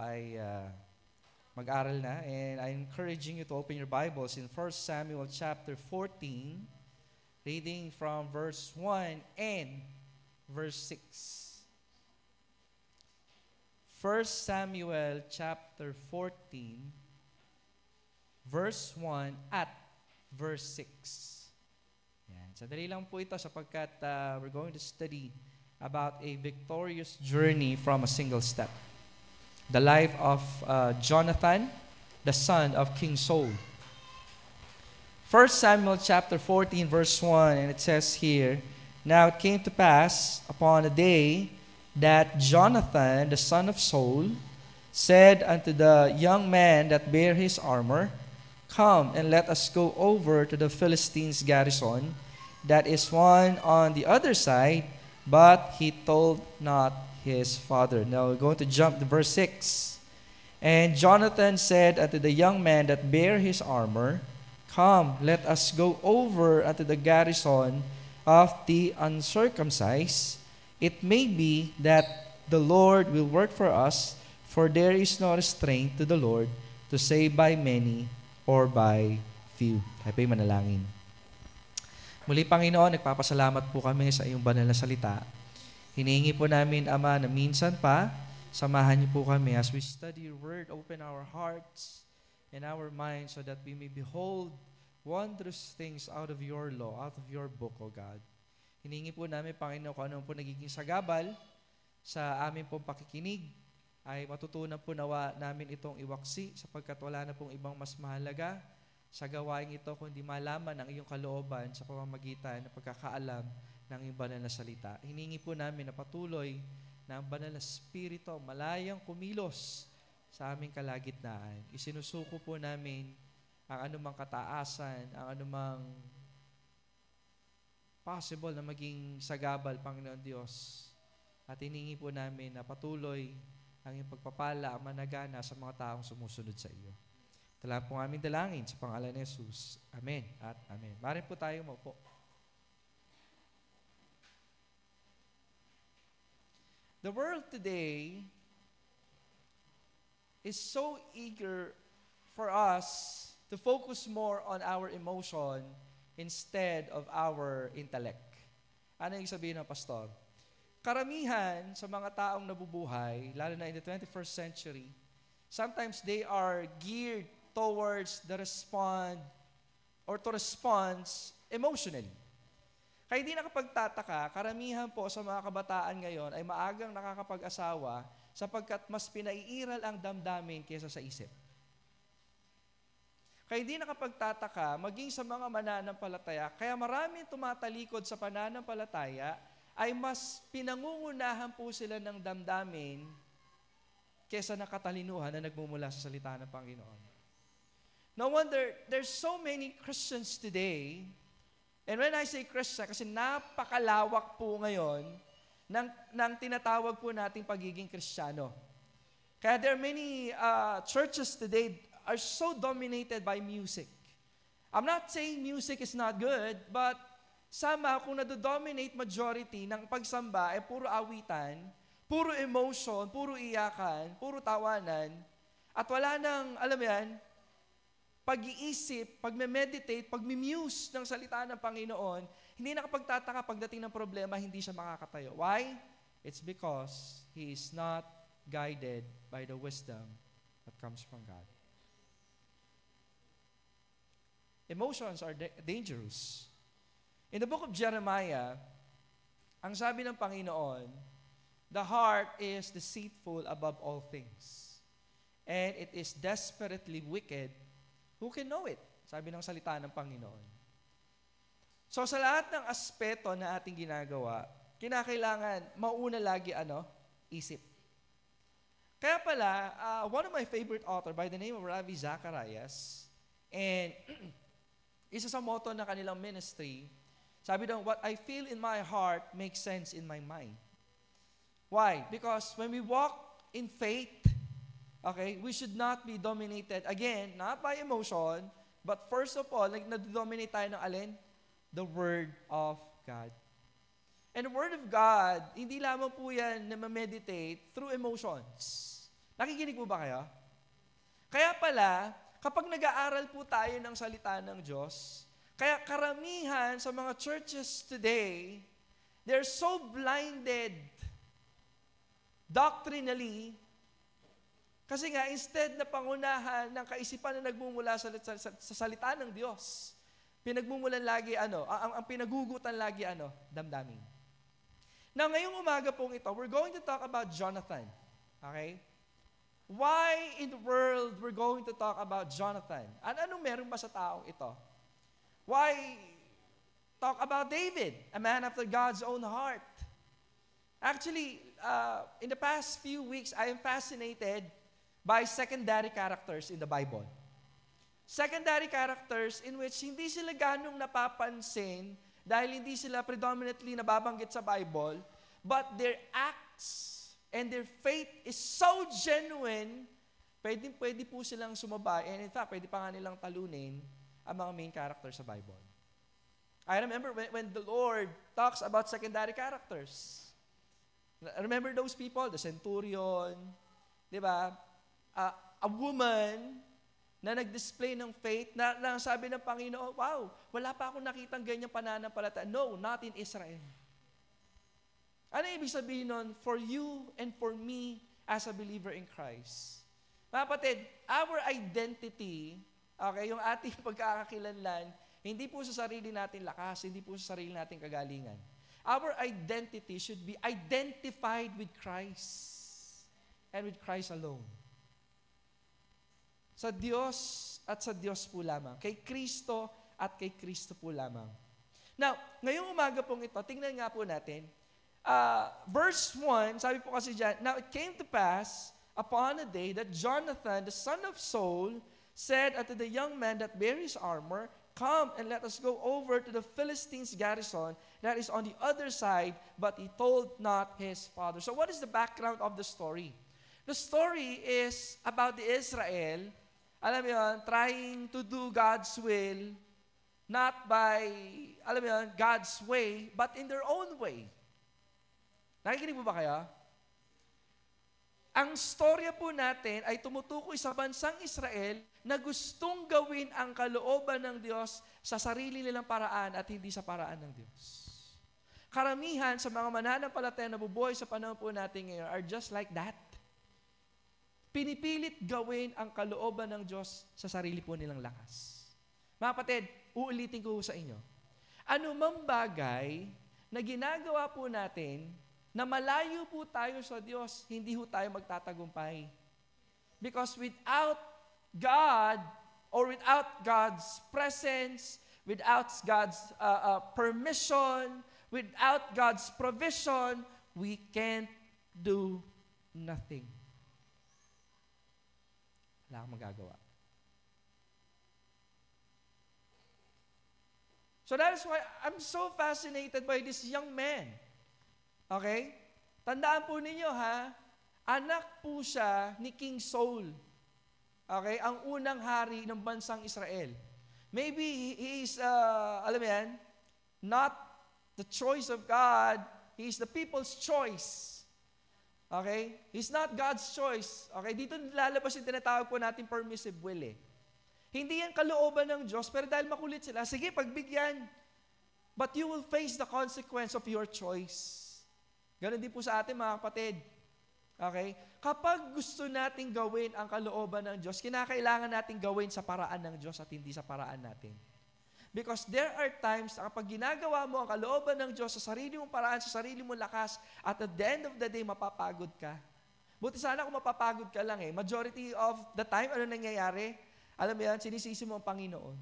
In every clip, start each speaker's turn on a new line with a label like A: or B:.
A: ay mag-aral na. And I'm encouraging you to open your Bibles in 1 Samuel chapter 14, reading from verse 1 and verse 6. 1 Samuel chapter 14, verse 1 at verse 6. Yan. Sandali lang po ito sapagkat we're going to study about a victorious journey from a single step. The life of Jonathan, the son of King Saul. 1 Samuel chapter 14 verse 1, and it says here, Now it came to pass upon a day that Jonathan, the son of Saul, said unto the young man that bare his armor, Come and let us go over to the Philistines' garrison, that is one on the other side, but he told not his father. Now we're going to jump to verse 6. And Jonathan said unto the young man that bare his armor, Come, let us go over unto the garrison of the uncircumcised. It may be that the Lord will work for us, for there is no restraint to the Lord to save by many or by few. Tayo po'y manalangin. Muli, Panginoon, nagpapasalamat po kami sa iyong banal na salita. Hinihingi po namin, Ama, na minsan pa, samahan niyo po kami as we study your word, open our hearts and our minds so that we may behold wondrous things out of your law, out of your book, O God. Hinihingi po namin, Panginoon, kung ano po nagiging sagabal sa aming pong pakikinig, ay matutunan po nawa namin itong iwaksi sapagkat wala na pong ibang mas mahalaga sa gawain ito kundi malaman ang iyong kalooban sa pamamagitan ng pagkakaalam ng iyong banal na salita. Hiningi po namin na patuloy na ang banal na Espiritu malayang kumilos sa aming kalagitnaan. Isinusuko po namin ang anumang kataasan, ang anumang possible na maging sagabal, Panginoon Diyos. At hiningi po namin na patuloy ang iyong pagpapala, ang managana sa mga taong sumusunod sa iyo. Ito lang po aming dalangin sa pangalan ni Jesus. Amen at amen. Maaaring po tayo maupo. The world today is so eager for us to focus more on our emotion instead of our intellect. Ano yung sabihin ng pastor? Karamihan sa mga taong nabubuhay, lalo na in the 21st century, sometimes they are geared towards the to response emotionally. Kaya di nakapagtataka, karamihan po sa mga kabataan ngayon ay maagang nakakapag-asawa sapagkat mas pinaiiral ang damdamin kaysa sa isip. Kaya di nakapagtataka, maging sa mga mananampalataya, kaya maraming tumatalikod sa pananampalataya ay mas pinangungunahan po sila ng damdamin kaysa ng katalinuhan na nagmumula sa salita ng Panginoon. No wonder, there's so many Christians today, and when I say Christian, kasi napakalawak po ngayon ng tinatawag po nating pagiging Kristiyano. Kaya there are many churches today are so dominated by music. I'm not saying music is not good, but sama kung nado-dominate majority ng pagsamba ay puro awitan, puro emotion, puro iyakan, puro tawanan, at wala nang, alam yan, pag-iisip, pag-meditate, pag-muse ng salita ng Panginoon, hindi nakapagtataka pagdating ng problema, hindi siya makakatayo. Why? It's because he is not guided by the wisdom that comes from God. Emotions are dangerous. In the book of Jeremiah, ang sabi ng Panginoon, the heart is deceitful above all things, and it is desperately wicked. Who can know it? Sabi ng salita ng Panginoon. So sa lahat ng aspeto na ating ginagawa, kinakailangan mauna lagi isip. Kaya pala, one of my favorite author by the name of Ravi Zacharias, and isa sa motto ng kanilang ministry, sabi daw, what I feel in my heart makes sense in my mind. Why? Because when we walk in faith, okay, we should not be dominated, again, not by emotion, but first of all, nag-dominate tayo ng alin? The Word of God. And the Word of God, hindi lamang po yan na ma-meditate through emotions. Nakikinig po ba kayo? Kaya pala, kapag nag-aaral po tayo ng salita ng Diyos, kaya karamihan sa mga churches today, they're so blinded doctrinally, kasi nga, instead na pangunahan ng kaisipan na nagmumula sa salita ng Diyos, pinagmumulan lagi ang pinagugutan lagi damdamin. Now, ngayong umaga pong ito, we're going to talk about Jonathan. Okay? Why in the world we're going to talk about Jonathan? Anong meron ba sa taong ito? Why talk about David, a man after God's own heart? Actually, in the past few weeks, I am fascinated by secondary characters in the Bible. Secondary characters in which hindi sila ganong napapansin dahil hindi sila predominantly nababanggit sa Bible, but their acts and their faith is so genuine, pwede po silang sumabay, and in fact, pwede pa nga nilang talunin ang mga main characters sa Bible. I remember when the Lord talks about secondary characters. Remember those people? The centurion, di ba? A woman na nag-display ng faith, na sabi ng Panginoon, wow, wala pa akong nakitang ganyang pananampalataya. No, not in Israel. Ano ibig sabihin nun? For you and for me as a believer in Christ. Mga kapatid, our identity, okay, yung ating pagkakakilanlan, hindi po sa sarili natin lakas, hindi po sa sarili natin kagalingan. Our identity should be identified with Christ and with Christ alone. Sa Diyos at sa Diyos po lamang. Kay Kristo at kay Kristo po lamang. Now, ngayong umaga pong ito, tingnan nga po natin. Verse 1, sabi po kasi dyan, now it came to pass upon a day that Jonathan, the son of Saul, said unto the young man that bare his armor, come and let us go over to the Philistines' garrison that is on the other side, but he told not his father. So what is the background of the story? The story is about the Israel, alam mo yun, trying to do God's will, not by, alam mo yun, God's way, but in their own way. Nakikinig po ba kayo? Ang storya po natin ay tumutukoy sa bansang Israel na gustong gawin ang kalooban ng Diyos sa sarili nilang paraan at hindi sa paraan ng Diyos. Karamihan sa mga mananampalataya na bubuhay sa panahon po natin ngayon are just like that. Pinipilit gawin ang kalooban ng Diyos sa sarili po nilang lakas. Mga kapatid, uulitin ko sa inyo. Ano mang bagay na ginagawa po natin na malayo po tayo sa Diyos, hindi po tayo magtatagumpay. Because without God or without God's presence, without God's permission, without God's provision, we can't do nothing. Wala kang magagawa. So that is why I'm so fascinated by this young man. Okay? Tandaan po ninyo ha, anak po siya ni King Saul. Okay? Ang unang hari ng bansang Israel. Maybe he is, alam mo yan, not the choice of God, he is the people's choice. Okay? He's not God's choice. Okay? Dito lalabas yung tinatawag po natin permissive will eh. Hindi yan kalooban ng Diyos, pero dahil makulit sila, sige, pagbigyan. But you will face the consequence of your choice. Ganon din po sa atin mga kapatid. Okay? Kapag gusto nating gawin ang kalooban ng Diyos, kinakailangan nating gawin sa paraan ng Diyos at hindi sa paraan natin. Because there are times na kapag ginagawa mo ang kalooban ng Diyos sa sarili mong paraan, sa sarili mong lakas, at at the end of the day, mapapagod ka. Buti sana kung mapapagod ka lang eh. Majority of the time, ano nangyayari? Alam mo yan, sinisisi mo ang Panginoon.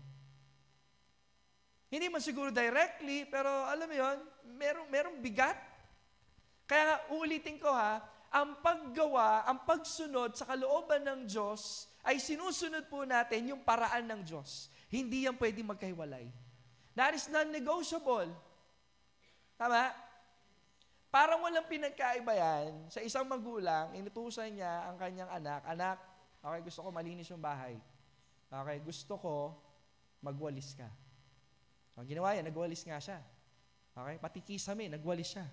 A: Hindi man siguro directly, pero alam mo yun, merong bigat. Kaya nga, uulitin ko ha, ang paggawa, ang pagsunod sa kalooban ng Diyos, ay sinusunod po natin yung paraan ng Diyos. Hindi yan pwedeng magkahiwalay. That is non-negotiable. Tama? Parang walang pinagkaiba yan. Sa isang magulang, inutusan niya ang kanyang anak, okay, gusto ko malinis yung bahay. Okay, gusto ko magwalis ka. Ang ginawa yan, nagwalis nga siya. Okay, pati kisame, nagwalis siya.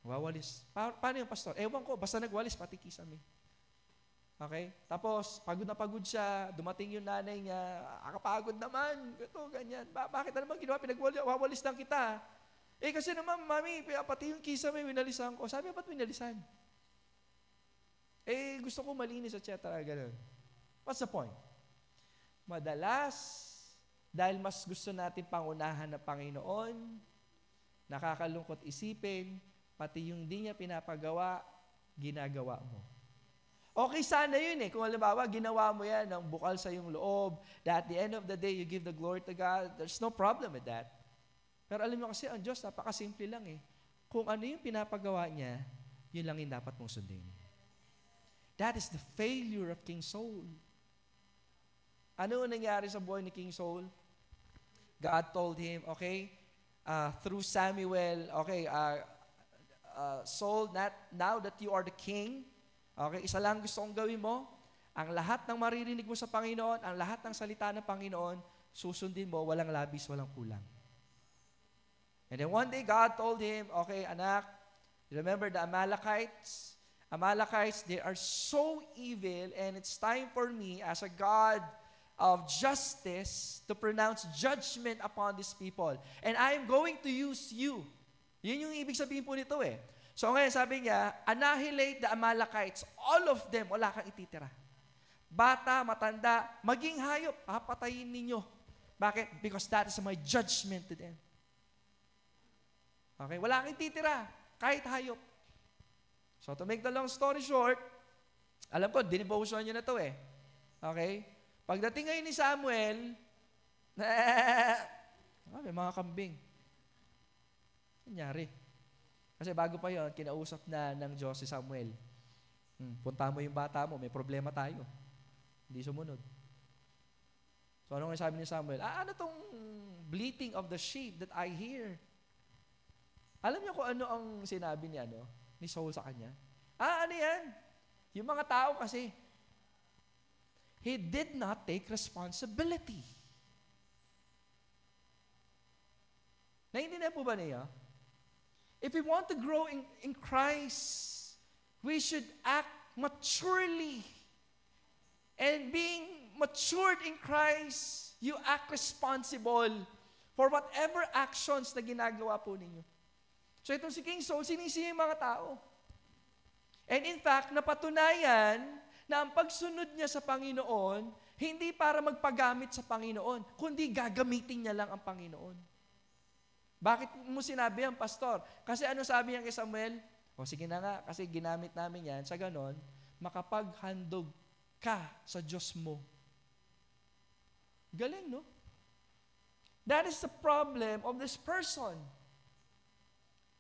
A: Wawalis. Paano yung pastor? Ewan ko, basta nagwalis, pati kisame. Okay? Tapos, pagod na pagod siya, dumating yung nanay niya, akapagod naman, ito, ganyan. Bakit na naman ginawa? Pinagwawalis lang kita. Kasi naman, mami, pati yung kisame, winalisan ko. Sabi, ba't winalisan? Gusto ko malinis, etc. Ganun. What's the point? Madalas, dahil mas gusto natin pangunahan ng Panginoon, nakakalungkot isipin, pati yung di niya pinapagawa, ginagawa mo. Okay sana yun kung halimbawa, ginawa mo yan ng bukal sa iyong loob, that at the end of the day, you give the glory to God, there's no problem with that. Pero alam mo kasi, ang Diyos, napakasimple lang Kung ano yung pinapagawa niya, yun lang yung dapat mong sundin. That is the failure of King Saul. Ano nangyari sa buhay ni King Saul? God told him, through Samuel, Saul, now that you are the king, isa lang gusto kong gawin mo, ang lahat ng maririnig mo sa Panginoon, ang lahat ng salita ng Panginoon, susundin mo, walang labis, walang kulang. And then one day, God told him, anak, remember the Amalekites? Amalekites, they are so evil, and it's time for me as a God of justice to pronounce judgment upon these people. And I am going to use you. Yun yung ibig sabihin po nito So ngayon sabi niya, annihilate the Amalekites. All of them, wala kang ititira. Bata, matanda, maging hayop, papatayin ninyo. Bakit? Because that is my judgment to them. Wala kang ititira, kahit hayop. So to make the long story short, alam ko, dinivotion niyo na to Pagdating ngayon ni Samuel, may mga kambing. Nangyari. Kasi bago pa yon, kinausap na ng Diyos si Samuel. Punta mo yung bata mo, may problema tayo. Hindi sumunod. So ano nga sabi ni Samuel? Ano tong bleating of the sheep that I hear? Alam niyo kung ano ang sinabi ni Saul sa kanya? Ano yan? Yung mga tao kasi, he did not take responsibility. Naintindihan po ba niya? If we want to grow in Christ, we should act maturely. And being matured in Christ, you act responsible for whatever actions na ginagawa po ninyo. So itong si King Saul, sinisi yung mga tao. And in fact, napatunayan na ang pagsunod niya sa Panginoon, hindi para magpagamit sa Panginoon, kundi gagamitin niya lang ang Panginoon. Bakit mo sinabi yan, Pastor? Kasi ano sabi niya kay Samuel? Sige na nga, kasi ginamit namin yan. Sa ganon, makapaghandog ka sa Diyos mo. Galing, no? That is the problem of this person.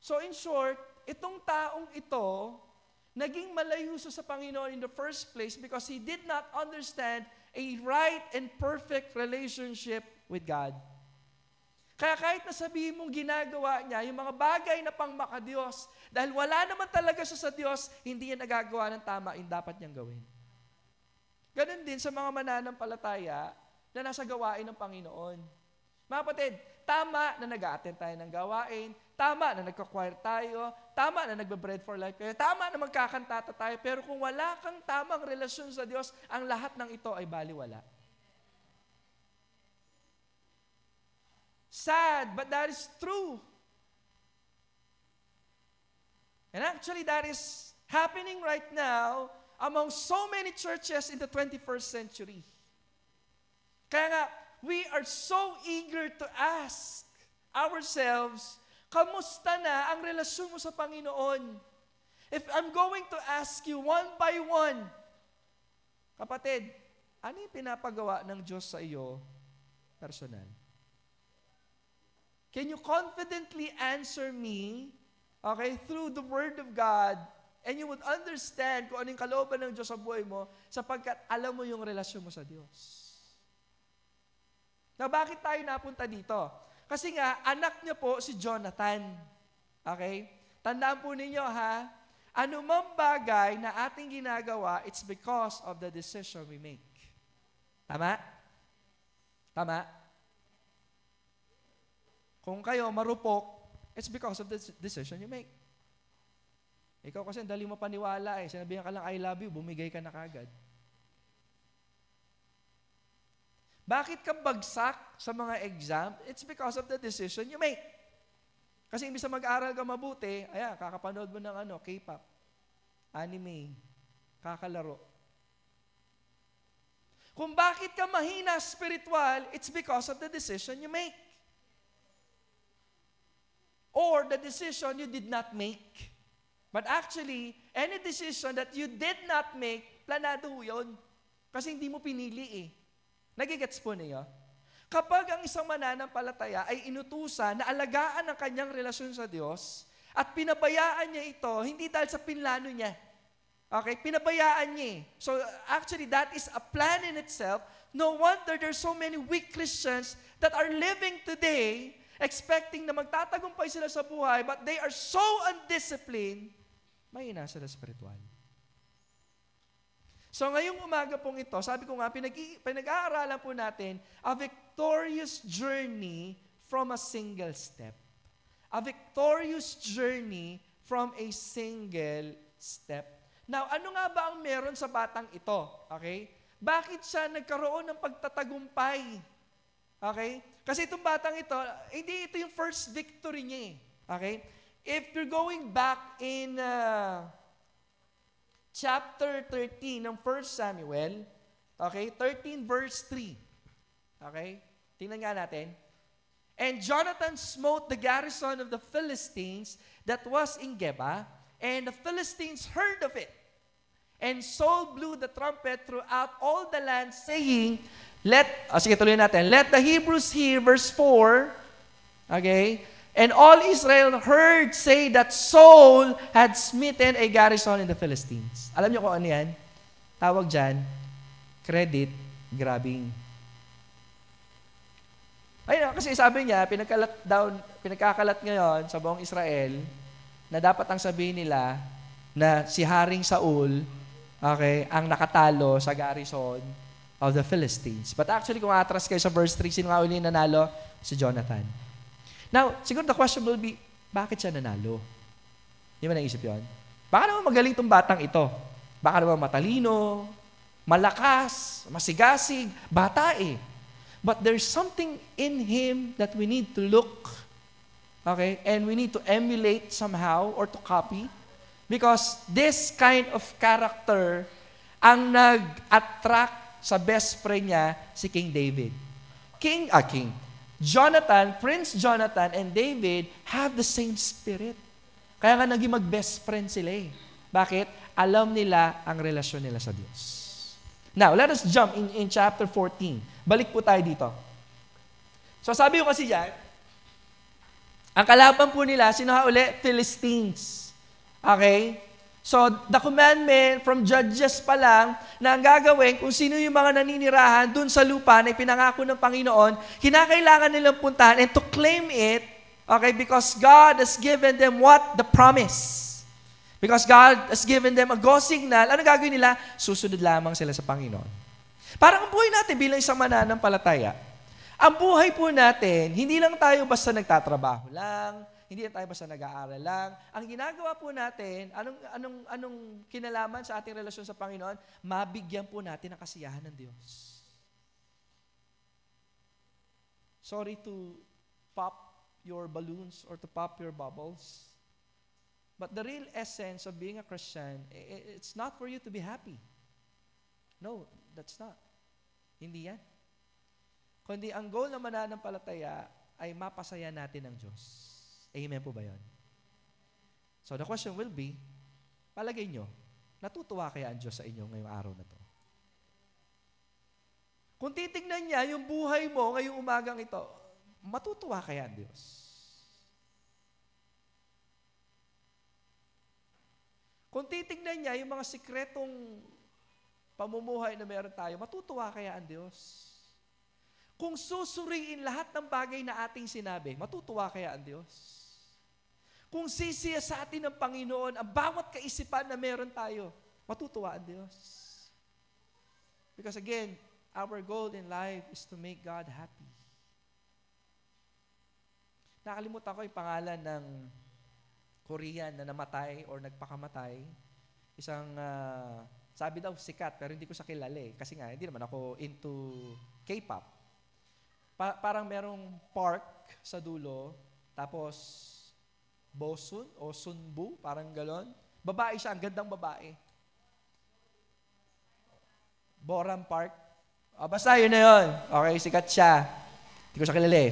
A: So in short, itong taong ito, naging malayo sa Panginoon in the first place because he did not understand a right and perfect relationship with God. Kaya kahit na sabihin mong ginagawa niya, yung mga bagay na pang makadiyos, dahil wala naman talaga siya sa Diyos, hindi niya nagagawa ng tama yung dapat niyang gawin. Ganon din sa mga mananampalataya na nasa gawain ng Panginoon. Mga kapatid, tama na nag-a-attend tayo ng gawain, tama na nagka-choir tayo, tama na nagbe-bread for life kayo, tama na magkakantata tayo, pero kung wala kang tamang relasyon sa Diyos, ang lahat ng ito ay baliwala. Sad, but that is true. And actually, that is happening right now among so many churches in the 21st century. Kaya nga, we are so eager to ask ourselves, kamusta na ang relasyon mo sa Panginoon? If I'm going to ask you one by one, kapatid, ano yung pinapagawa ng Diyos sa iyo personal? Can you confidently answer me, through the Word of God, and you would understand kung anong kalooban ng Diyos sa buhay mo sapagkat alam mo yung relasyon mo sa Diyos. Now, bakit tayo napunta dito? Kasi nga, anak niya po si Jonathan. Tandaan po ninyo anumang bagay na ating ginagawa, it's because of the decision we make. Tama? Tama? Kung kayo marupok, it's because of the decision you make. Ikaw kasi dali mo paniwala Sinabihan ka lang, I love you, bumigay ka na kagad. Bakit ka bagsak sa mga exam? It's because of the decision you make. Kasi imbis na mag-aral ka mabuti, ayan, kakapanood mo ng K-pop, anime, kakalaro. Kung bakit ka mahina spiritual, it's because of the decision you make. Or the decision you did not make. But actually, any decision that you did not make, planado yun. Kasi hindi mo pinili eh. Nagigets po niyo? Kapag ang isang mananampalataya ay inutusan na alagaan ang kanyang relasyon sa Diyos at pinabayaan niya ito, hindi dahil sa pinlano niya. Okay? Pinabayaan niya. So actually, that is a plan in itself. No wonder there's so many weak Christians that are living today expecting na magtatagumpay sila sa buhay, but they are so undisciplined, mahina sila spiritual. So ngayong umaga pong ito, sabi ko nga, pinag-aaralan po natin a victorious journey from a single step. A victorious journey from a single step. Now, ano nga ba ang meron sa batang ito? Okay? Bakit siya nagkaroon ng pagtatagumpay? Okay? Kasi itong batang ito, hindi ito yung first victory niya. Okay? If you're going back in chapter 13 ng 1 Samuel, okay, 13 verse 3. Okay? Tingnan nga natin. And Jonathan smote the garrison of the Philistines that was in Geba, and the Philistines heard of it. And Saul blew the trumpet throughout all the land, saying, sige, tuloy natin. Let the Hebrews hear, verse 4, okay, and all Israel heard say that Saul had smitten a garrison in the Philistines. Alam niyo kung ano yan? Tawag dyan, credit grabbing. Ayun, kasi sabi niya, pinagkakalat ngayon sa buong Israel na dapat ang sabihin nila na si Haring Saul, okay, ang nakatalo sa garrison of the Philistines. But actually, kung atras kayo sa verse 3, sino nga uli nanalo? Si Jonathan. Now, siguro the question will be, bakit siya nanalo? Di ba naisip yun? Baka naman magaling itong batang ito. Baka naman matalino, malakas, masigasig, bata eh. But there's something in him that we need to look, okay, and we need to emulate somehow or to copy. Because this kind of character ang nag-attract sa best friend niya, si King David. Prince Jonathan and David have the same spirit. Kaya nga naging mag-best friend sila eh. Bakit? Alam nila ang relasyon nila sa Diyos. Now, let us jump in chapter 14. Balik po tayo dito. So sabi ko kasi yan, ang kalaban po nila, sino nga uli? Philistines. Okay? So, the commandment from Judges pa lang na ang gagawin kung sino yung mga naninirahan dun sa lupa na ipinangako ng Panginoon, kinakailangan nilang puntahan and to claim it, okay, because God has given them what? The promise. Because God has given them a go signal, ano gagawin nila? Susunod lamang sila sa Panginoon. Parang ang buhay natin bilang isang mananampalataya, ang buhay po natin, hindi lang tayo basta nagtatrabaho lang, hindi tayo basta nag-aaral lang. Ang ginagawa po natin, anong kinalaman sa ating relasyon sa Panginoon? Mabigyan po natin ng kasiyahan ng Diyos. Sorry to pop your balloons or to pop your bubbles. But the real essence of being a Christian, it's not for you to be happy. No, that's not. Hindi yan. Kundi ang goal ng mananampalataya ay mapasaya natin ang Diyos. Amen po ba yun? So the question will be, palagay nyo, natutuwa kaya ang Diyos sa inyo ngayong araw na to? Kung titignan niya yung buhay mo ngayong umagang ito, matutuwa kaya ang Diyos? Kung titignan niya yung mga sikretong pamumuhay na meron tayo, matutuwa kaya ang Diyos? Kung susuriin lahat ng bagay na ating sinabi, matutuwa kaya ang Diyos? Kung sisiya sa atin ng Panginoon ang bawat kaisipan na meron tayo, matutuwa ang Diyos. Because again, our goal in life is to make God happy. Nakalimutan ko yung pangalan ng Korean na namatay or nagpakamatay. Isang Sabi daw, sikat, pero hindi ko siya kilala eh. Kasi nga, hindi naman ako into K-pop. Parang merong park sa dulo, tapos Bosun o Sunbu, parang galon. Babae siya, ang gandang babae. Boram Park. Basta yun na yun. Okay, sikat siya. Hindi ko siya kilala eh.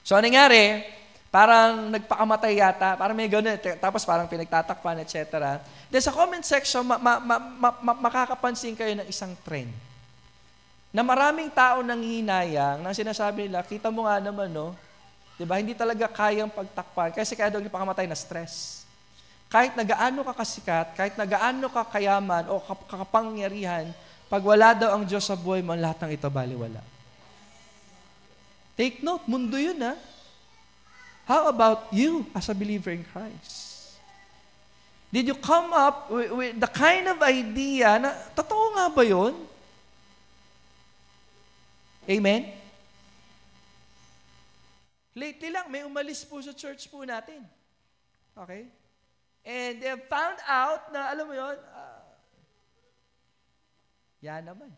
A: So, anong nangyari? Parang nagpakamatay yata. Parang may gano'n. Tapos parang pinagtatakpan, etc. Then sa comment section, makakapansin kayo ng isang trend. Na maraming tao nang hinayang, nang sinasabi nila, kita mo nga naman, no? Diba? Hindi talaga kayang pagtakpan. Kasi kaya daw nagpakamatay na stress. Kahit nagaano ka kasikat, kahit nagaano ka kayaman o kapangyarihan, pag wala daw ang Diyos sa buhay mo, lahat ng ito baliwala. Take note, mundo yun ha. How about you as a believer in Christ? Did you come up with the kind of idea na, totoo nga ba yun? Amen? Lately lang, may umalis po sa church po natin. Okay? And they have found out na, alam mo yun, yan naman.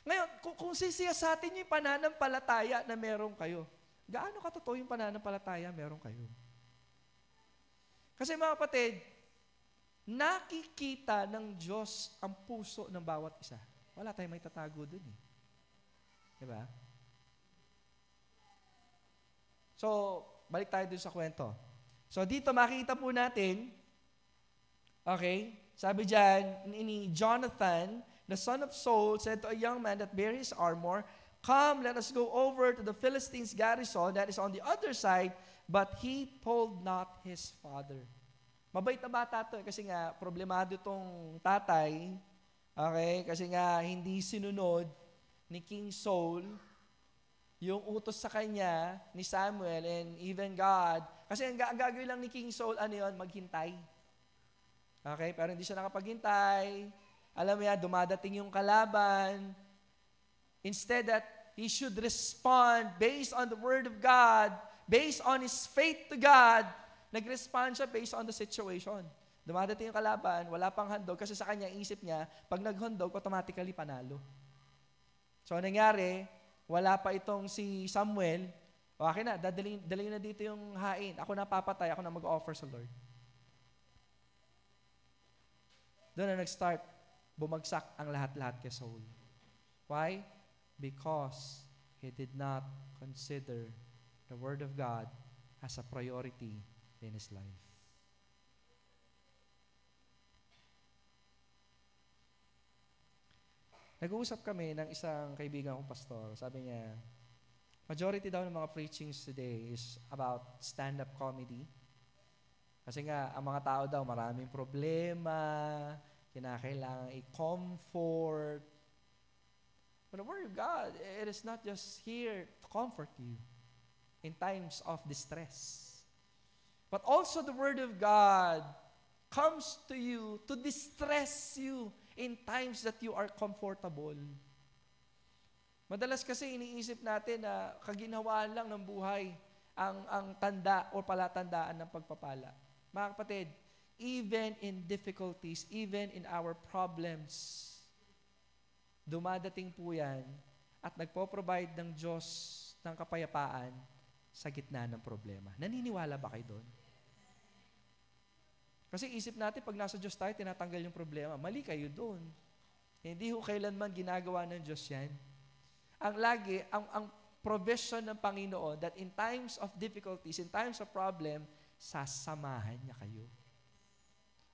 A: Ngayon, kung sisiyasatin nyo yung pananampalataya na meron kayo, gaano katotoo yung pananampalataya meron kayo? Kasi mga kapatid, nakikita ng Diyos ang puso ng bawat isa. Wala tayong may tatago dun eh. Diba? So, balik tayo dun sa kwento. So, dito makikita po natin, okay, sabi dyan, ni Jonathan, the son of Saul, said to a young man that bare his armor, "Come, let us go over to the Philistines' garrison that is on the other side." But he told not his father. Mabait na bata to kasi nga, problemado itong tatay, okay, kasi nga, hindi sinunod ni King Saul yung utos sa kanya ni Samuel and even God. Kasi ang gagawin lang ni King Saul, ano yun? Maghintay. Okay? Pero hindi siya nakapaghintay. Alam mo yan, dumadating yung kalaban. Instead that he should respond based on the Word of God, based on his faith to God, nag-respond siya based on the situation. Dumadating yung kalaban, wala pang handog, kasi sa kanya, isip niya, pag naghandog, automatically panalo. So, nangyari, wala pa itong si Samuel, okay na, dalhin na dito yung hain. Ako na papatay, ako na mag-offer sa Lord. Doon na nag-start, bumagsak ang lahat-lahat kay Saul. Why? Because he did not consider the Word of God as a priority in his life. Nag-uusap kami ng isang kaibigan kong pastor. Sabi niya, majority daw ng mga preachings today is about stand-up comedy. Kasi nga, ang mga tao daw maraming problema, kinakailangan i-comfort. But the Word of God, it is not just here to comfort you in times of distress. But also the Word of God comes to you to distress you in times that you are comfortable. Madalas kasi iniisip natin na kaginhawaan lang ng buhay ang tanda o palatandaan ng pagpapala. Mga kapatid, even in difficulties, even in our problems, dumadating po yan at nagpo-provide ng Diyos ng kapayapaan sa gitna ng problema. Naniniwala ba kayo doon? Kasi isip natin, pag nasa Diyos tayo, tinatanggal yung problema. Mali kayo doon. Hindi ho kailanman ginagawa ng Diyos yan. Ang provision ng Panginoon that in times of difficulties, in times of problem, sasamahan niya kayo.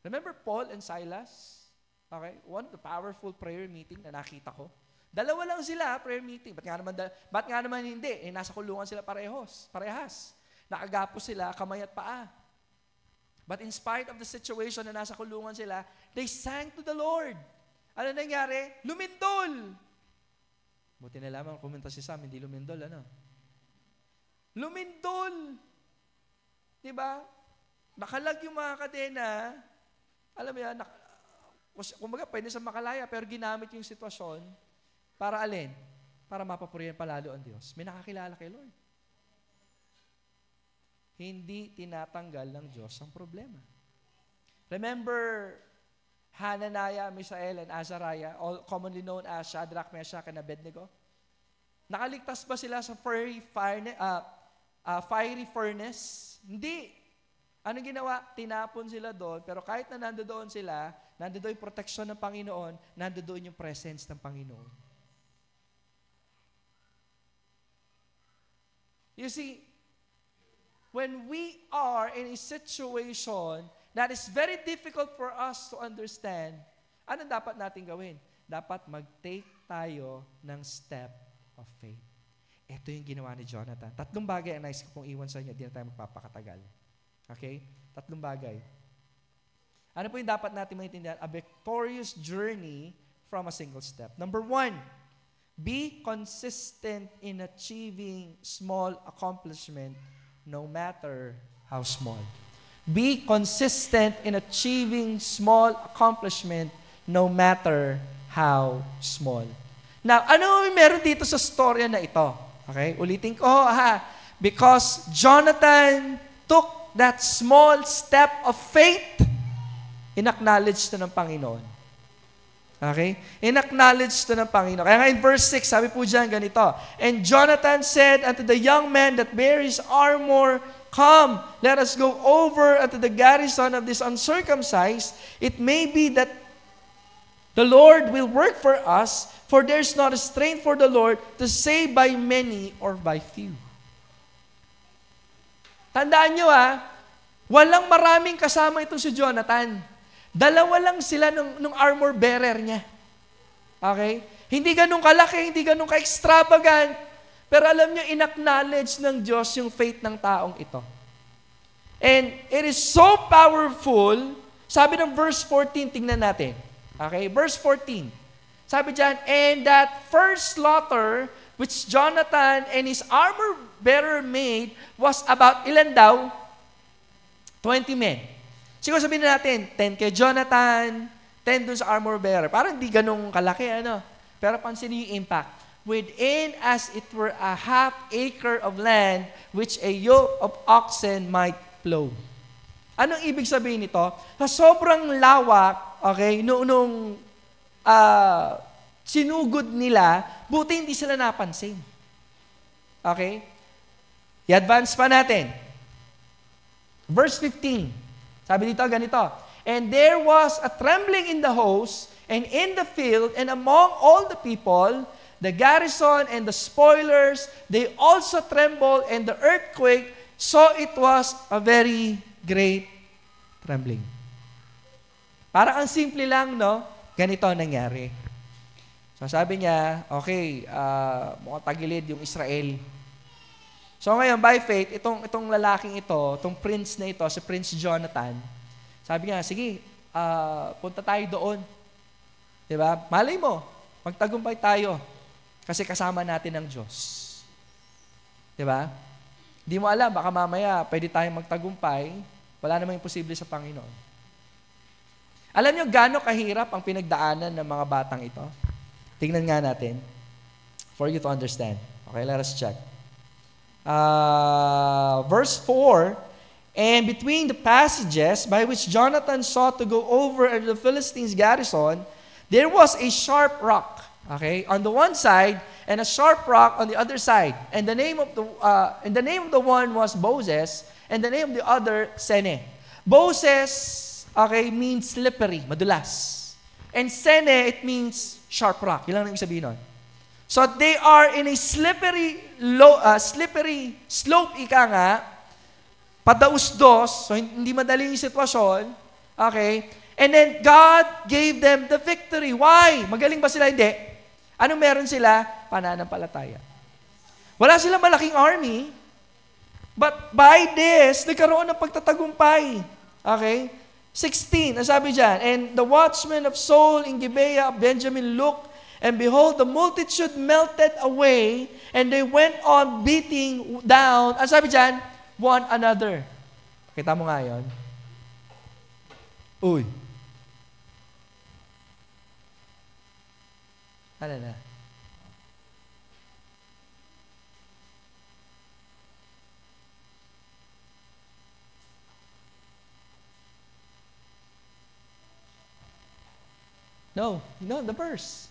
A: Remember Paul and Silas? Okay? One of the powerful prayer meeting na nakita ko. Dalawa lang sila, prayer meeting. Ba't nga naman hindi? Nasa kulungan sila parehas. Nakagapos sila, kamay at paa. But in spite of the situation na nasa kulungan sila, they sang to the Lord. Ano nangyari? Lumindol. Buti na lamang kuminta si Sam, hindi lumindol, ano? Lumindol. Diba? Nakalag yung mga kadena. Alam mo yan, kumbaga pwede sa makalaya, pero ginamit yung sitwasyon para alin? Para mapapurihan palalo ang Diyos. May nakakilala kay Lord. Hindi tinatanggal ng Diyos ang problema. Remember Hananiah, Mishael, and Azariah, all commonly known as Shadrach, Meshach, and Abednego? Nakaligtas ba sila sa fiery furnace? Hindi. Anong ginawa? Tinapon sila doon, pero kahit na nandoon sila, nandoon yung protection ng Panginoon, nandoon yung presence ng Panginoon. You see, when we are in a situation that is very difficult for us to understand, ano dapat natin gawin? Dapat mag-take tayo ng step of faith. Ito yung ginawa ni Jonathan. 3 bagay ang nais ko pong iwan sa inyo, di na tayo magpapakatagal. Okay? 3 bagay. Ano po yung dapat natin maintindihan? A victorious journey from a single step. Number 1, be consistent in achieving small accomplishment no matter how small. Be consistent in achieving small accomplishment no matter how small. Now, ano meron dito sa storya na ito? Okay? Ulitin ko, because Jonathan took that small step of faith, in-acknowledge to ng Panginoon. Okay? In-acknowledge to ng Panginoon. Kaya nga in verse 6, sabi po dyan ganito, And Jonathan said unto the young man that bare his armor, Come, let us go over unto the garrison of this uncircumcised. It may be that the Lord will work for us, for there is not a strength for the Lord to save by many or by few. Tandaan nyo walang maraming kasama itong si Jonathan. 2 lang sila nung armor bearer niya. Okay? Hindi ganun kalaki, hindi ganun ka-extravagant. Pero alam nyo, in-acknowledge ng Diyos yung faith ng taong ito. And it is so powerful. Sabi ng verse 14, tingnan natin. Okay? Verse 14. Sabi dyan, And that first slaughter which Jonathan and his armor bearer made was about ilan daw? 20 men. Siguro sabihin natin, 10 kay Jonathan, 10 dun sa armor bearer. Parang di ganun kalaki, Pero pansinin yung impact. Within as it were a half acre of land which a yoke of oxen might plow. Anong ibig sabihin nito? Sa sobrang lawak, okay, nung sinugod nila, buti hindi sila napansin. Okay? I-advance pa natin. Verse 15. Sabi dito, ganito. And there was a trembling in the host, and in the field, and among all the people, the garrison and the spoilers, they also trembled, and the earthquake, so it was a very great trembling. Parang ang simple lang, no? Ganito ang nangyari. So sabi niya, okay, mukhang tagilid yung Israel. So ngayon, by faith, itong lalaking ito, itong prince na ito, si Prince Jonathan, sabi niya, sige, punta tayo doon. Diba? Malay mo, magtagumpay tayo kasi kasama natin ang Diyos. Diba? Di mo alam, baka mamaya pwede tayong magtagumpay, wala namang imposible sa Panginoon. Alam niyo gaano kahirap ang pinagdaanan ng mga batang ito? Tingnan nga natin for you to understand. Okay, let us check. Verse 4, And between the passages by which Jonathan sought to go over at the Philistines' garrison, there was a sharp rock, okay, on the one side, and a sharp rock on the other side. And the name of the one was Boses, and the name of the other Sene. Boses, okay, means slippery, madulas. And Sene, it means sharp rock. Yun lang ang ibig sabihin nun. So they are in a slippery slope, ika nga, padaus-dos, so hindi madaling yung sitwasyon, okay? And then God gave them the victory. Why? Magaling ba sila? Hindi. Anong meron sila? Pananampalataya. Wala silang malaking army, but by this, nagkaroon ng pagtatagumpay. Okay? 16, ang sabi dyan, And the watchmen of Saul in Gibeah of Benjamin looked, and behold, the multitude melted away, and they went on beating down, ang sabi dyan, one another. Kita mo nga yun? Uy. Ano na? No, the verse.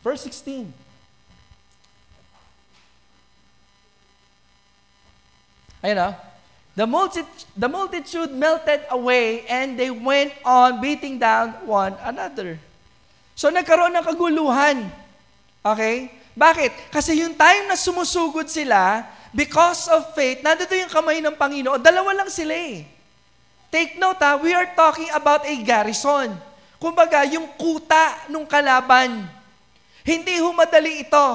A: Verse 16. Ayun na. The multitude melted away and they went on beating down one another. So nagkaroon ng kaguluhan. Okay? Bakit? Kasi yung time na sumusugod sila, because of faith, nandito yung kamay ng Panginoon, dalawa lang sila eh. Take note we are talking about a garrison. Kumbaga, yung kuta nung kalaban. Hindi humadali ito.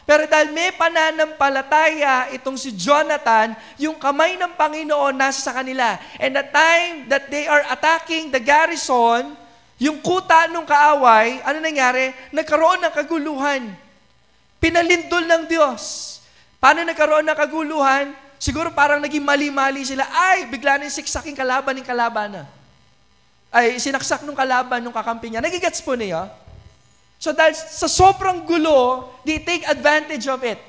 A: Pero dahil may pananampalataya itong si Jonathan, yung kamay ng Panginoon nasa sa kanila. And the time that they are attacking the garrison, yung kuta nung kaaway, ano nangyari? Nagkaroon ng kaguluhan. Pinalindol ng Diyos. Paano nagkaroon ng kaguluhan? Siguro parang naging mali-mali sila. Ay, bigla na yung siksaking kalaban ng kalaban. Ay, sinaksak nung kalaban nung kakampi niya. Nagigets po niya? So dahil sa sobrang gulo, they take advantage of it.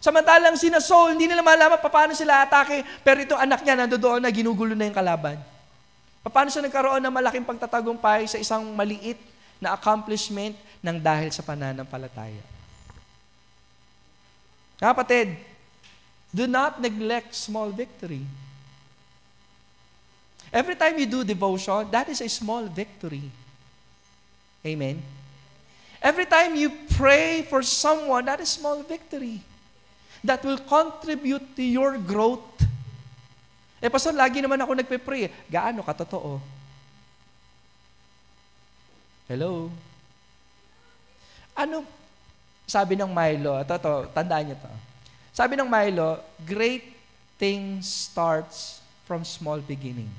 A: Samantalang sina Saul, hindi nila malaman paano sila atake, pero itong anak niya nandoon na ginugulo na yung kalaban. Paano siya nagkaroon ng malaking pagtatagumpay sa isang maliit na accomplishment ng dahil sa pananampalataya. Kapatid, do not neglect small victory. Every time you do devotion, that is a small victory. Amen? Every time you pray for someone, that is small victory. That will contribute to your growth. Pastor, lagi naman ako nagpe-pray. Gaano katotoo? Hello? Ano sabi ng Milo? Ito, tandaan niyo to. Sabi ng Milo, great things starts from small beginning.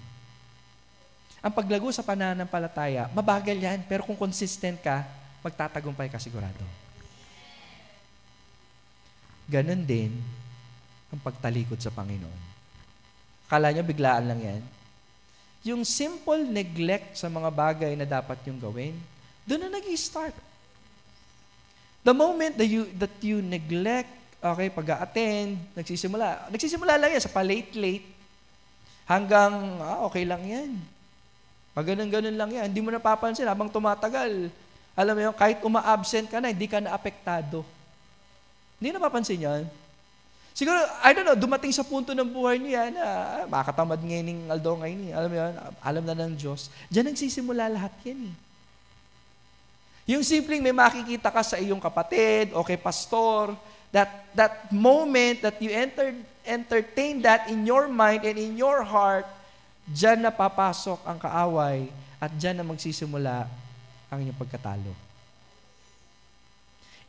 A: Ang paglago sa pananampalataya, mabagal yan, pero kung consistent ka, magtatagumpay ka sigurado. Ganon din ang pagtalikod sa Panginoon. Akala nyo biglaan lang yan? Yung simple neglect sa mga bagay na dapat yung gawin, doon na nag-i-start. The moment that you neglect, okay, pag-a-attend, nagsisimula lang yan sa pa-late-late, hanggang, okay lang yan. Pag ganun lang yan, hindi mo napapansin habang tumatagal. Alam mo yun, kahit uma-absent ka na, hindi ka na-apektado. Hindi napapansin yan. Siguro, I don't know, dumating sa punto ng buhay niya na makatamad ngayon ng Aldo ngayon. Alam mo yun, alam na ng Diyos. Diyan nagsisimula lahat yan eh. Yung simpleng may makikita ka sa iyong kapatid o kay pastor, that moment that you entertain that in your mind and in your heart, diyan na papasok ang kaaway at diyan na magsisimula ang inyong pagkatalo.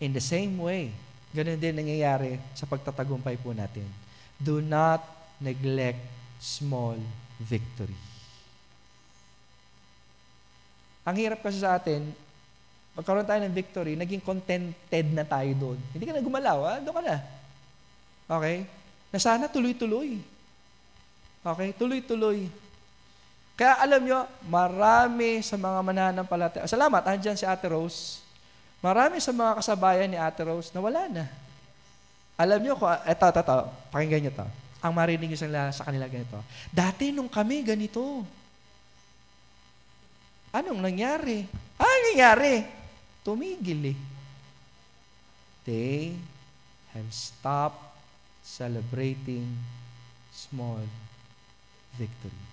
A: In the same way, ganun din nangyayari sa pagtatagumpay po natin. Do not neglect small victory. Ang hirap kasi sa atin, pagkaroon tayo ng victory, naging contented na tayo doon. Hindi ka na gumalaw, doon ka na. Okay? Na sana tuloy-tuloy. Okay? Tuloy-tuloy. Kaya alam nyo, marami sa mga mananampalataya. Salamat, andyan si Ate Rose. Marami sa mga kasabayan ni Ate Rose na wala na. Alam nyo, eto, pakinggan nyo to. Ang marinig nyo sa kanila ganito. Dati nung kami ganito. Anong nangyari? Nangyari? Tumigil eh. They have stopped celebrating small victory.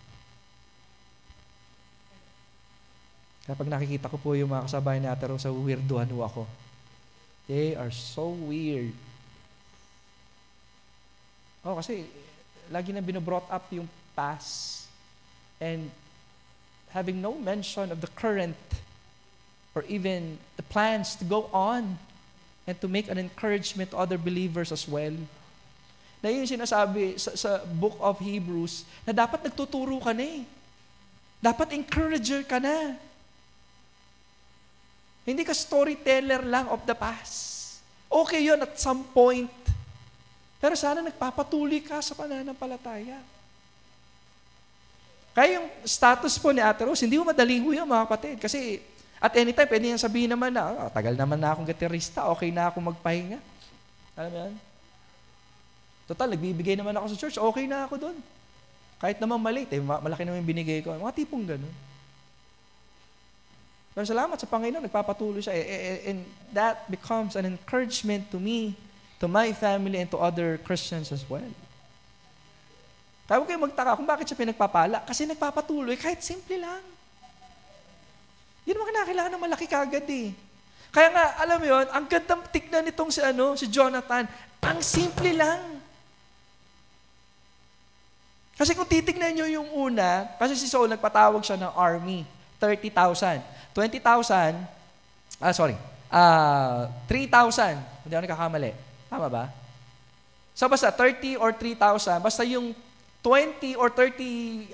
A: Kapag nakikita ko po yung mga kasabay ni Ate Rose, weirduhan ho ako. They are so weird. Kasi lagi na binobrought up yung past and having no mention of the current or even the plans to go on and to make an encouragement to other believers as well. Na yun sinasabi sa book of Hebrews na dapat nagtuturo ka na eh. Dapat encourager ka na. Hindi ka storyteller lang of the past. Okay yun at some point. Pero sana nagpapatuloy ka sa pananampalataya. Kaya yung status po ni Ate Rose, hindi mo madaling ho yan mga kapatid. Kasi at anytime, pwede niyang sabihin naman na, tagal naman na akong gitarista, okay na akong magpahinga. Alam mo yan? Total, nagbibigay naman ako sa church, okay na ako doon. Kahit naman maliit, malaki naman yung binigay ko. Mga tipong ganun. Pero salamat sa Panginoon, nagpapatuloy siya. And that becomes an encouragement to me, to my family, and to other Christians as well. Kaya huwag kayong magtaka kung bakit siya pinagpapala. Kasi nagpapatuloy, kahit simple lang. Hindi naman kinakailangan ng malaki kagad eh. Kaya nga, alam mo yun, ang gandang tignan nitong si Jonathan, ang simple lang. Kasi kung titignan nyo yung una, kasi si Saul nagpatawag siya ng army, 30,000. 3,000, hindi ako nagkakamali. Tama ba? So basta 30 or 3,000, basta yung 20 or 30,000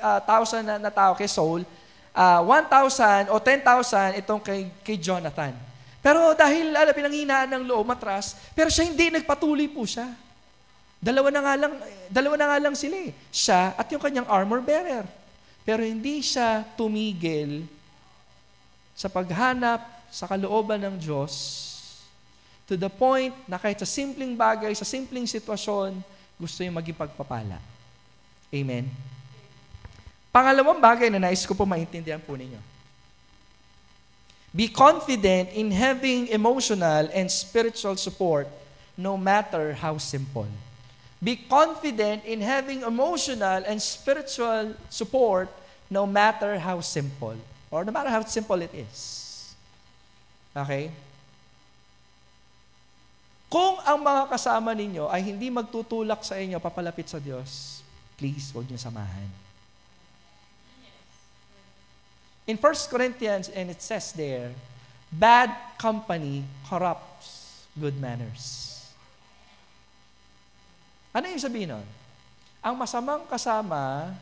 A: na tao kay Saul, 1,000 o 10,000 itong kay Jonathan. Pero dahil pinanghinaan ng loob, matras, pero siya hindi, nagpatuloy po siya. Dalawa na nga lang sila eh. Siya at yung kanyang armor bearer. Pero hindi siya tumigil sa paghanap sa kalooban ng Diyos to the point na kahit sa simpleng bagay, sa simpleng sitwasyon, gusto yung maging pagpapala. Amen? Pangalawang bagay na nais ko po maintindihan po ninyo. Be confident in having emotional and spiritual support no matter how simple. Be confident in having emotional and spiritual support no matter how simple. Or no matter how simple it is. Okay? Kung ang mga kasama ninyo ay hindi magtutulak sa inyo papalapit sa Diyos, please, huwag niyo samahan. In 1 Corinthians, and it says there, bad company corrupts good manners. Ano yung sabihin nun? Ang masamang kasama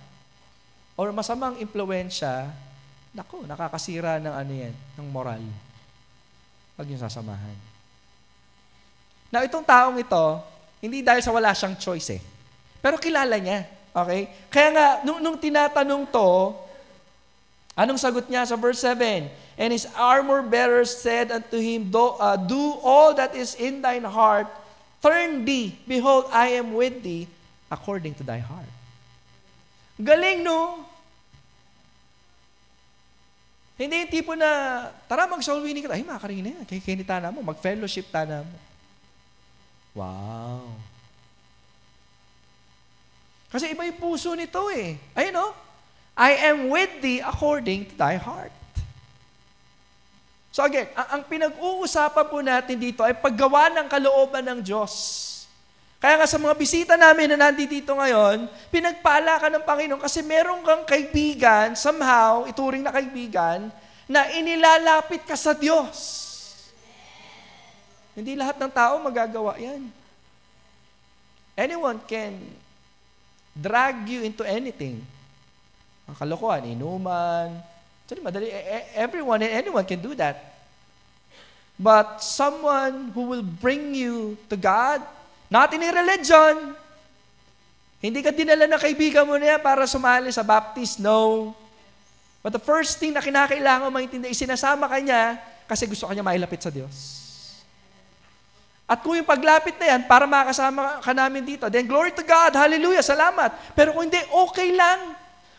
A: or masamang impluwensya, nakakasira ng ng moral. Huwag yung sasamahan. Now, itong taong ito, hindi dahil sa wala siyang choice eh. Pero kilala niya. Okay? Kaya nga, nung tinatanong to, anong sagot niya sa verse 7? And his armor bearer said unto him, do all that is in thine heart, turn thee, behold, I am with thee, according to thy heart. Galing, no? Hindi yung tipo na, tara mag-soul winning ka. Ay, makakarina yan. Kinita na mo. Mag-fellowship ta na mo. Wow. Kasi iba yung puso nito eh. Ayun no? I am with thee according to thy heart. So again, ang pinag-uusapan po natin dito ay paggawa ng kalooban ng Diyos. Kaya nga sa mga bisita namin na nandito ngayon, pinagpala ka ng Panginoon kasi meron kang kaibigan, somehow, ituring na kaibigan, na inilalapit ka sa Diyos. Hindi lahat ng tao magagawa yan. Anyone can drag you into anything. Ang kalokohan, inuman. Actually, madali, everyone and anyone can do that. But someone who will bring you to God, not in a religion. Hindi ka dinala na kaibigan mo na yan para sumali sa Baptist, no. But the first thing na kinakailangan maintindihan, isinasama ka niya kasi gusto ka niya mailapit sa Diyos. At kung yung paglapit na yan, para makasama ka namin dito, then glory to God, hallelujah, salamat. Pero kung hindi, okay lang.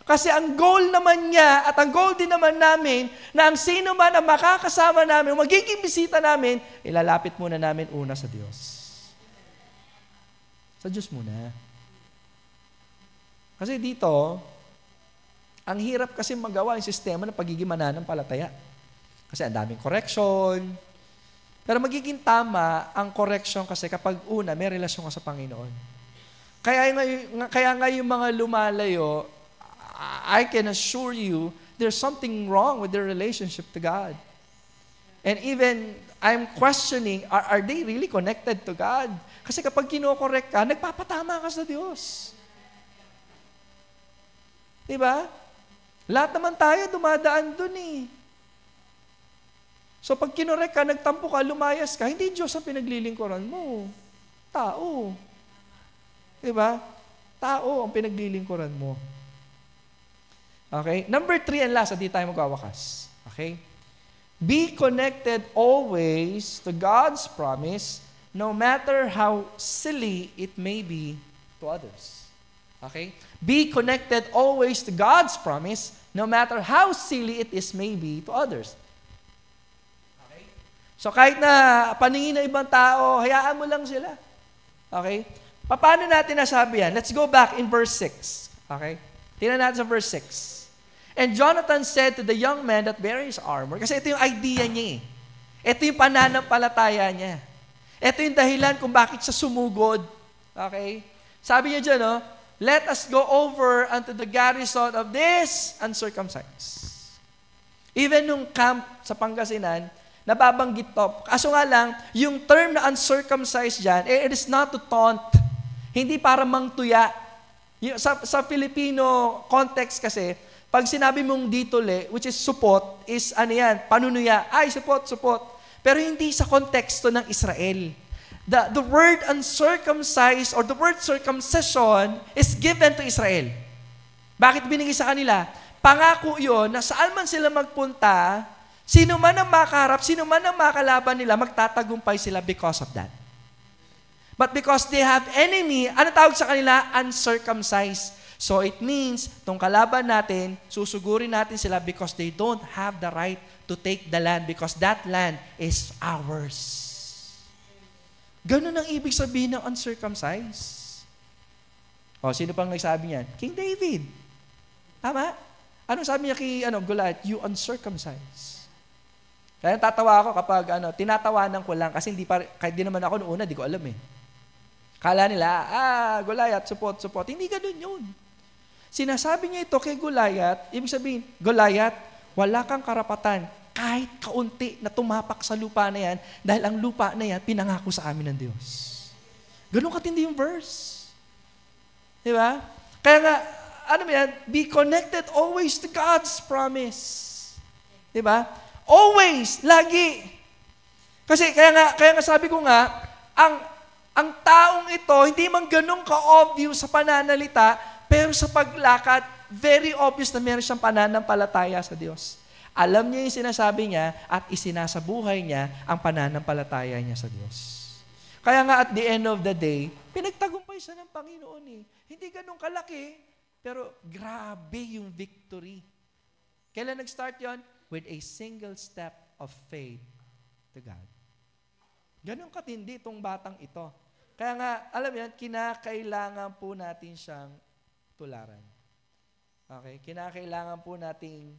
A: Kasi ang goal naman niya at ang goal din naman namin na ang sino man ang makakasama namin, magiging bisita namin, ilalapit muna namin una sa Diyos. Sa Diyos muna. Kasi dito, ang hirap kasi magawa yung sistema ng pagiging mananampalataya. Kasi ang daming correction. Pero magiging tama ang correction kasi kapag una, may relasyon ka sa Panginoon. Kaya nga yung mga lumalayo, I can assure you, there's something wrong with their relationship to God. And even, I'm questioning, are they really connected to God? Kasi kapag kino-correct ka, nagpapatama ka sa Diyos. Diba? Lahat naman tayo dumadaan dun eh. So pag kinorek ka, nagtampo ka, lumayas ka, hindi Diyos ang pinaglilingkuran mo. Tao. Diba? Tao ang pinaglilingkuran mo. Okay? Number 3 and last, at di tayo magwawakas. Okay? Be connected always to God's promise, no matter how silly it may be to others. Okay? Be connected always to God's promise, no matter how silly it is may be to others. So kahit na paningin ng ibang tao, hayaan mo lang sila. Okay? Paano natin nasabi yan? Let's go back in verse 6. Okay? Tingnan natin sa verse 6. And Jonathan said to the young man that bare his armor, kasi ito yung idea niya eh. Ito yung pananampalataya niya. Ito yung dahilan kung bakit siya sumugod. Okay? Sabi niya dyan, no? Let us go over unto the garrison of this uncircumcised. Even nung camp sa Pangasinan, nababanggit to. Kaso nga lang, yung term na uncircumcised dyan, it is not to taunt. Hindi para mangtuya. Sa Filipino context kasi, pag sinabi mong ditole, which is supot, is ano yan, panunuya. Ay, supot. Pero hindi sa konteksto ng Israel. The word uncircumcised or the word circumcision is given to Israel. Bakit binigay sa kanila? Pangako yun na saan man sila magpunta, sino man ang makaharap, sino man ang makalaban nila, magtatagumpay sila because of that. But because they have enemy, ano tawag sa kanila? Uncircumcised. So it means, tong kalaban natin, susugurin natin sila because they don't have the right to take the land because that land is ours. Ganun ang ibig sabihin ng uncircumcised. O, sino pang nagsabi niyan? King David. Tama? Anong sabi niya kay Goliath? You uncircumcised. Kaya tatawa ako kapag tinatawanan ko lang kasi kahit di naman ako noong una, di ko alam eh. Kala nila, Goliath, support. Hindi ganun yun. Sinasabi niya ito kay Goliath, ibig sabihin, Goliath, wala kang karapatan kahit kaunti na tumapak sa lupa na yan dahil ang lupa na yan pinangako sa amin ng Diyos. Ganun katindi yung verse. Di ba? Kaya nga, be connected always to God's promise. Di ba? Always, lagi. Kasi kaya nga sabi ko nga, ang taong ito, hindi man ganun ka-obvious sa pananalita, pero sa paglakad, very obvious na meron siyang pananampalataya sa Diyos. Alam niya yung sinasabi niya at isinasabuhay niya ang pananampalataya niya sa Diyos. Kaya nga at the end of the day, pinagtagumpay siya ng Panginoon eh. Hindi ganun kalaki, pero grabe yung victory. Kailan nag-start yon? With a single step of faith to God. Ganun katindi itong batang ito. Kaya nga, alam yan, kinakailangan po natin siyang tularan. Okay? Kinakailangan po nating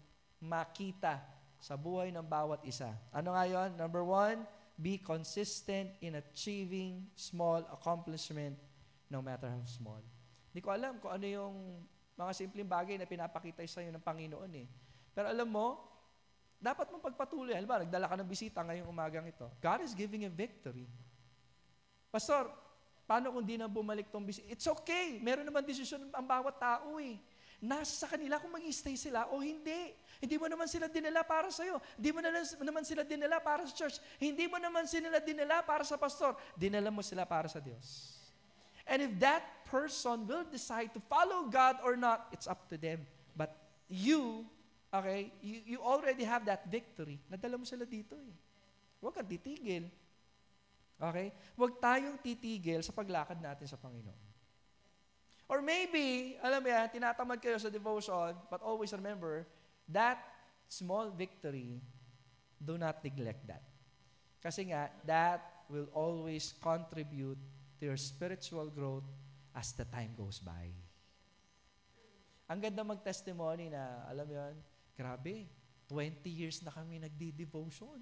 A: makita sa buhay ng bawat isa. Ano nga yun? Number 1, be consistent in achieving small accomplishment no matter how small. Hindi ko alam kung ano yung mga simpleng bagay na pinapakita sa iyo ng Panginoon eh. Pero alam mo, dapat mong pagpatuloy. Halimbawa, nagdala ka ng bisita ngayong umagang ito. God is giving a victory. Pastor, paano kung di na bumalik tong bisita? It's okay. Meron naman desisyon ang bawat tao eh. Nasa sa kanila kung mag-stay sila o hindi. Hindi mo naman sila dinala para sa'yo. Hindi mo naman sila dinala para sa church. Hindi mo naman sila dinala para sa pastor. Dinala mo sila para sa Diyos. And if that person will decide to follow God or not, it's up to them. But you already have that victory. Nadala mo sila dito eh. Huwag kang titigil. Okay? Huwag tayong titigil sa paglakad natin sa Panginoon. Or maybe, alam mo yan, tinatamad kayo sa devotion, but always remember, that small victory, do not neglect that. Kasi nga, that will always contribute to your spiritual growth as the time goes by. Ang ganda mag-testimony na, alam mo yan, grabe, 20 years na kami nagdi-devotion.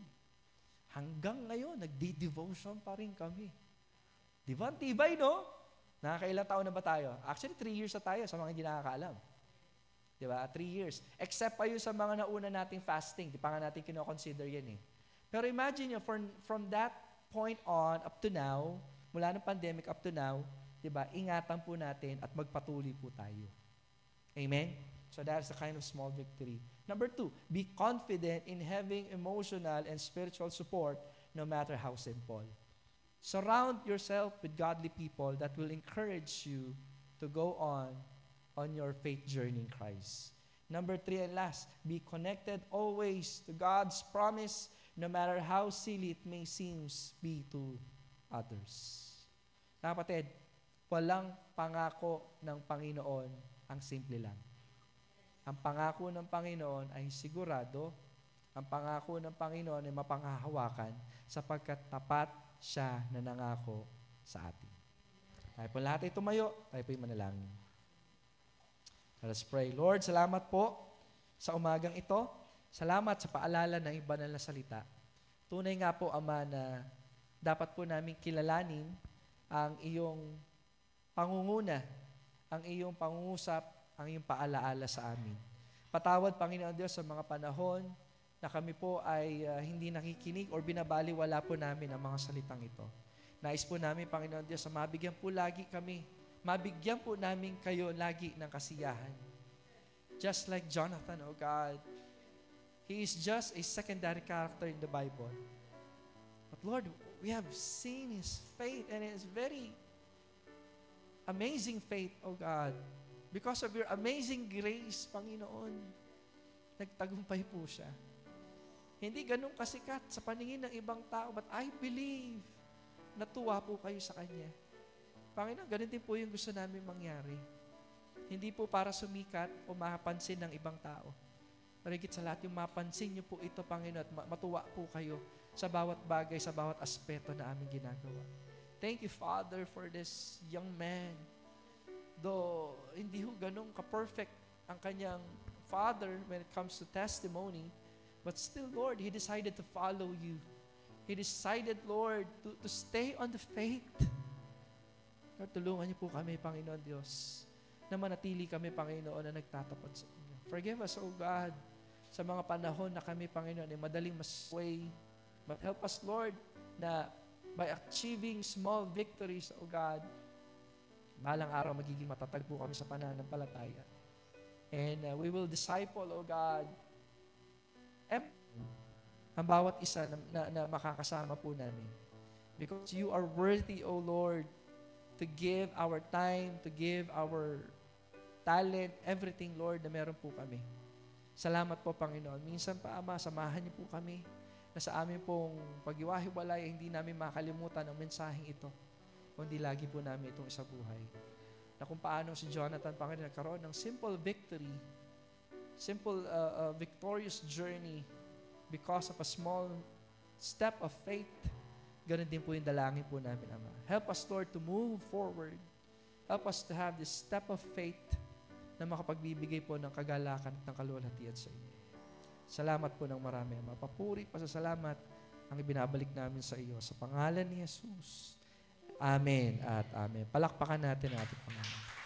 A: Hanggang ngayon, nagdi-devotion pa rin kami. Di ba? Tibay, no? Nakakailang taon na ba tayo? Actually, 3 years na tayo sa mga hindi nakakaalam. Di ba? 3 years. Except pa yun sa mga nauna nating fasting. Di pa nga natin kino-consider yan eh. Pero imagine nyo, from that point on, up to now, mula ng pandemic up to now, di ba, ingatan po natin at magpatuloy po tayo. Amen? So that's the kind of small victory. Number 2, be confident in having emotional and spiritual support no matter how simple. Surround yourself with godly people that will encourage you to go on your faith journey in Christ. Number 3 and last, be connected always to God's promise no matter how silly it may seem be to others. Kapatid, walang pangako ng Panginoon ang simple lang. Ang pangako ng Panginoon ay sigurado Ang pangako ng Panginoon ay mapanghahawakan sapagkat tapat siya na nangako sa atin. Tayo po lahat ay tumayo, tayo po ay manalangin. Let us pray. Lord, salamat po sa umagang ito. Salamat sa paalala ng banal na salita. Tunay nga po, Ama, na dapat po namin kilalanin ang iyong pangunguna, ang iyong pangungusap, ang iyong paalaala sa amin. Patawad, Panginoon Diyos, sa mga panahon na kami po ay hindi nakikinig or binabaliwala po namin ang mga salitang ito. Nais po namin, Panginoon Diyos, na mabigyan po lagi kami, mabigyan po namin kayo lagi ng kasiyahan. Just like Jonathan, oh God, he is just a secondary character in the Bible. But Lord, we have seen his faith and his very amazing faith, oh God. Because of your amazing grace, Panginoon, nagtagumpay po siya. Hindi ganun kasikat sa paningin ng ibang tao, but I believe natuwa po kayo sa Kanya. Panginoon, ganun din po yung gusto namin mangyari. Hindi po para sumikat o mapansin ng ibang tao. Pero higit sa lahat, yung mapansin niyo po ito, Panginoon, at matuwa po kayo sa bawat bagay, sa bawat aspeto na aming ginagawa. Thank you, Father, for this young man. Though hindi ho ganun ka-perfect ang kanyang father when it comes to testimony, but still, Lord, he decided to follow you. He decided, Lord, to stay on the faith. Lord, tulungan niyo po kami, Panginoon Diyos, na manatili kami, Panginoon, na nagtatapat sa inyo. Forgive us, O God, sa mga panahon na kami, Panginoon, ay madaling masway. But help us, Lord, na by achieving small victories, O God, balang araw magiging matatag po kami sa pananampalataya. And we will disciple, O God, ang bawat isa na makakasama po namin. Because you are worthy, O Lord, to give our time, to give our talent, everything, Lord, na meron po kami. Salamat po, Panginoon. Minsan pa, Ama, samahan niyo po kami na sa amin pong pag-iwahiwalay, hindi namin makalimutan ang mensaheng ito, kundi lagi po namin itong isabuhay. Na kung paano si Jonathan, Panginoon, nagkaroon ng simple victory, simple victorious journey because of a small step of faith. Ganun din po yung dalangin po namin, Ama. Help us, Lord, to move forward. Help us to have this step of faith na makapagbibigay po ng kagalakan at ng kaluwalhatian sa inyo. Salamat po ng marami, Ama. Papuri, pasasalamat ang ibinabalik namin sa iyo. Sa pangalan ni Jesus. Amen at amen. Palakpakan natin ang ating Panginoon.